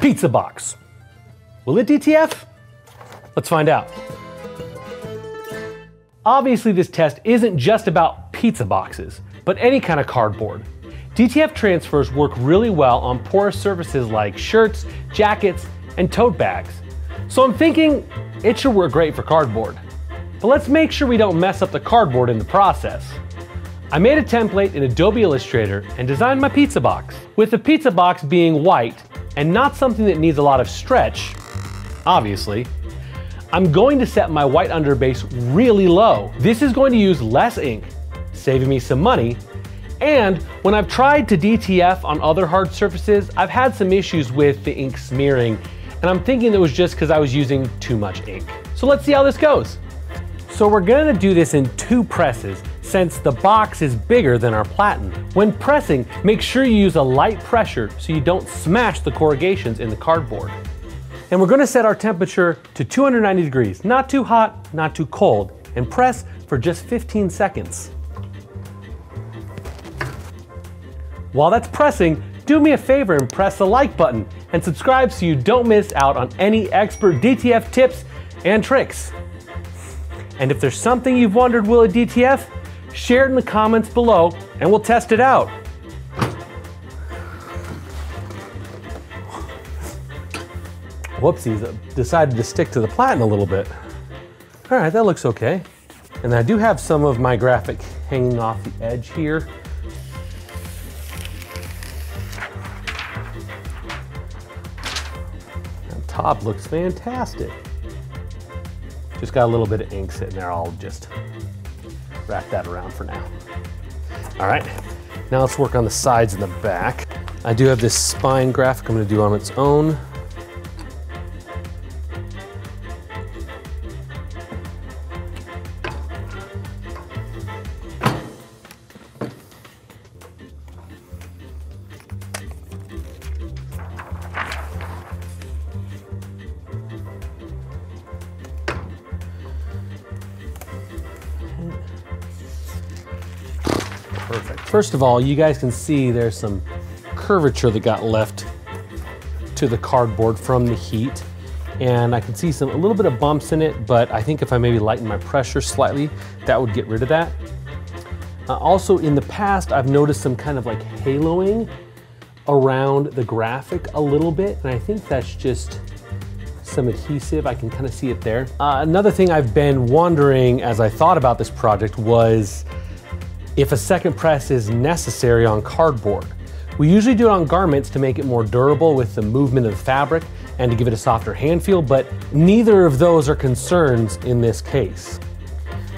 Pizza box. Will it DTF? Let's find out. Obviously, this test isn't just about pizza boxes, but any kind of cardboard. DTF transfers work really well on porous surfaces like shirts, jackets, and tote bags. So I'm thinking it should work great for cardboard. But let's make sure we don't mess up the cardboard in the process. I made a template in Adobe Illustrator and designed my pizza box. With the pizza box being white and not something that needs a lot of stretch, obviously, I'm going to set my white underbase really low. This is going to use less ink, saving me some money. And when I've tried to DTF on other hard surfaces, I've had some issues with the ink smearing, and I'm thinking it was just because I was using too much ink. So let's see how this goes. So we're gonna do this in 2 presses since the box is bigger than our platen. When pressing, make sure you use a light pressure so you don't smash the corrugations in the cardboard. And we're gonna set our temperature to 290 degrees, not too hot, not too cold, and press for just 15 seconds. While that's pressing, do me a favor and press the like button and subscribe so you don't miss out on any expert DTF tips and tricks. And if there's something you've wondered will it DTF, share it in the comments below and we'll test it out. Whoopsies, I decided to stick to the platen a little bit. All right, that looks okay. And I do have some of my graphic hanging off the edge here. The top looks fantastic. Just got a little bit of ink sitting there. I'll just wrap that around for now. All right, now let's work on the sides and the back. I do have this spine graphic I'm gonna do on its own. Perfect. First of all, you guys can see there's some curvature that got left to the cardboard from the heat. And I can see a little bit of bumps in it, but I think if I maybe lighten my pressure slightly, that would get rid of that. Also in the past, I've noticed some kind of like haloing around the graphic a little bit. And I think that's just some adhesive. I can kind of see it there. Another thing I've been wondering as I thought about this project was if a second press is necessary on cardboard. We usually do it on garments to make it more durable with the movement of the fabric and to give it a softer hand feel, but neither of those are concerns in this case.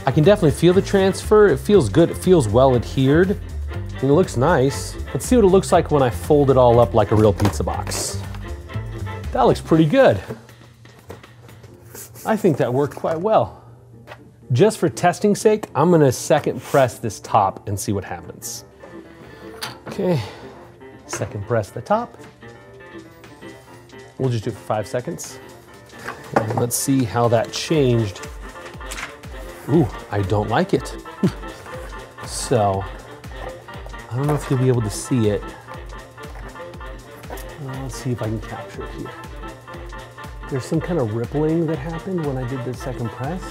I can definitely feel the transfer. It feels good, it feels well adhered, and it looks nice. Let's see what it looks like when I fold it all up like a real pizza box. That looks pretty good. I think that worked quite well. Just for testing's sake, I'm gonna second press this top and see what happens. Okay, second press the top. We'll just do it for 5 seconds. And let's see how that changed. Ooh, I don't like it. So, I don't know if you'll be able to see it. Let's see if I can capture it here. There's some kind of rippling that happened when I did the second press.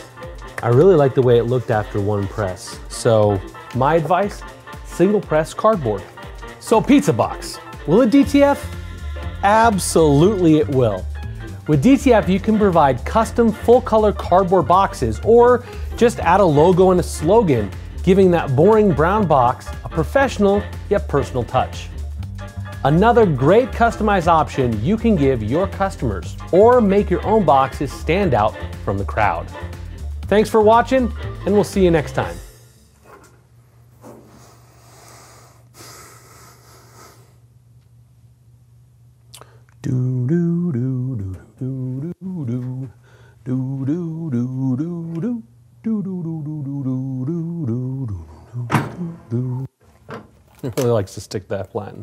I really like the way it looked after one press. So my advice, single press cardboard. So pizza box, will it DTF? Absolutely it will. With DTF, you can provide custom full color cardboard boxes or just add a logo and a slogan, giving that boring brown box a professional yet personal touch. Another great customized option you can give your customers or make your own boxes stand out from the crowd. Thanks for watching, and we'll see you next time. He really likes to stick that flat.